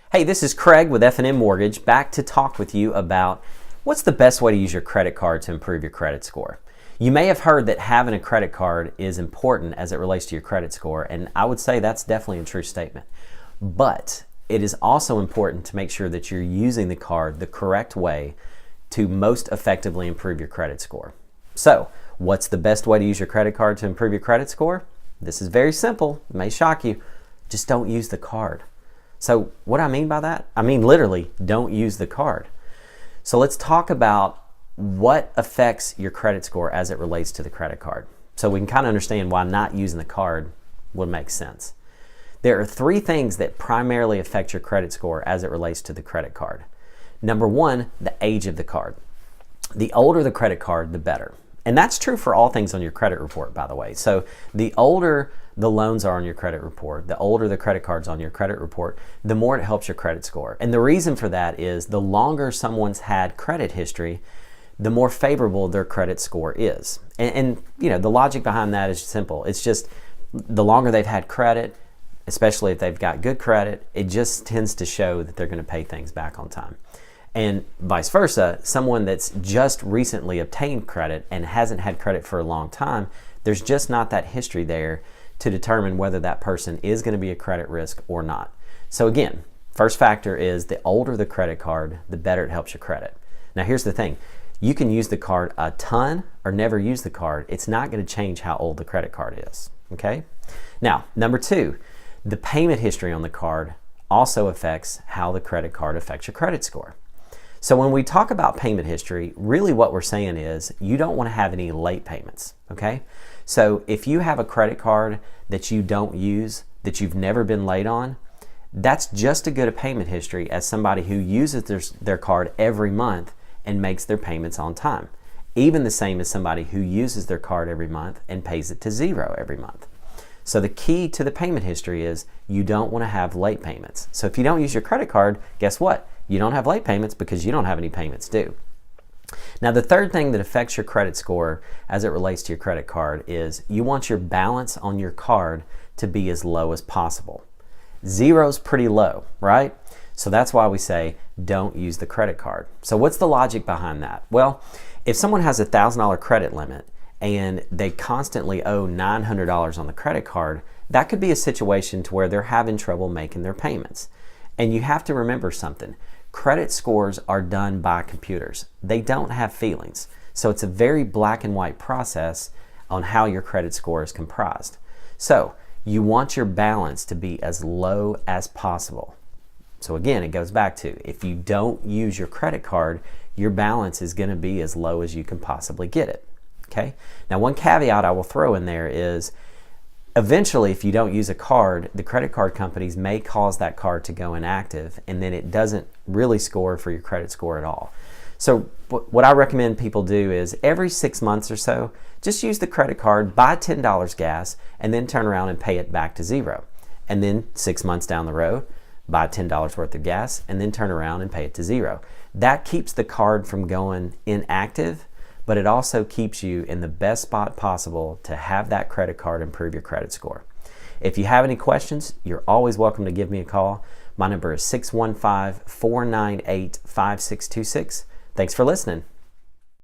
Hey, this is Craig with F&M Mortgage, back to talk with you about what's the best way to use your credit card to improve your credit score. You may have heard that having a credit card is important as it relates to your credit score, and I would say that's definitely a true statement. But it is also important to make sure that you're using the card the correct way to most effectively improve your credit score. So, what's the best way to use your credit card to improve your credit score? This is very simple. It may shock you. Just don't use the card. So what I mean by that? I mean literally, don't use the card. So let's talk about what affects your credit score as it relates to the credit card. So we can kind of understand why not using the card would make sense. There are three things that primarily affect your credit score as it relates to the credit card. Number one, the age of the card. The older the credit card, the better. And that's true for all things on your credit report, by the way. So the older the loans are on your credit report, the older the credit cards on your credit report, the more it helps your credit score. And the reason for that is the longer someone's had credit history, the more favorable their credit score is. And you know, the logic behind that is simple. It's just the longer they've had credit, especially if they've got good credit, it just tends to show that they're going to pay things back on time. And vice versa, someone that's just recently obtained credit and hasn't had credit for a long time, there's just not that history there to determine whether that person is going to be a credit risk or not. So again, first factor is the older the credit card, the better it helps your credit. Now here's the thing, you can use the card a ton or never use the card. It's not going to change how old the credit card is, okay? Now, number two, the payment history on the card also affects how the credit card affects your credit score. So when we talk about payment history, really what we're saying is you don't want to have any late payments, okay? So if you have a credit card that you don't use, that you've never been late on, that's just as good a payment history as somebody who uses their card every month and makes their payments on time. Even the same as somebody who uses their card every month and pays it to zero every month. So the key to the payment history is you don't want to have late payments. So if you don't use your credit card, guess what? You don't have late payments because you don't have any payments due. Now the third thing that affects your credit score as it relates to your credit card is you want your balance on your card to be as low as possible. Zero's pretty low, right? So that's why we say don't use the credit card. So what's the logic behind that? Well, if someone has a $1,000 credit limit and they constantly owe $900 on the credit card, that could be a situation to where they're having trouble making their payments. And you have to remember something. Credit scores are done by computers. They don't have feelings. So it's a very black and white process on how your credit score is comprised. So you want your balance to be as low as possible. So again, it goes back to if you don't use your credit card, your balance is going to be as low as you can possibly get it. Okay? Now one caveat I will throw in there is eventually, if you don't use a card, the credit card companies may cause that card to go inactive, and then it doesn't really score for your credit score at all. So what I recommend people do is every 6 months or so, just use the credit card, buy $10 gas, and then turn around and pay it back to zero. And then 6 months down the road, buy $10 worth of gas, and then turn around and pay it to zero. That keeps the card from going inactive, but it also keeps you in the best spot possible to have that credit card improve your credit score. If you have any questions, you're always welcome to give me a call. My number is 615-498-5626. Thanks for listening.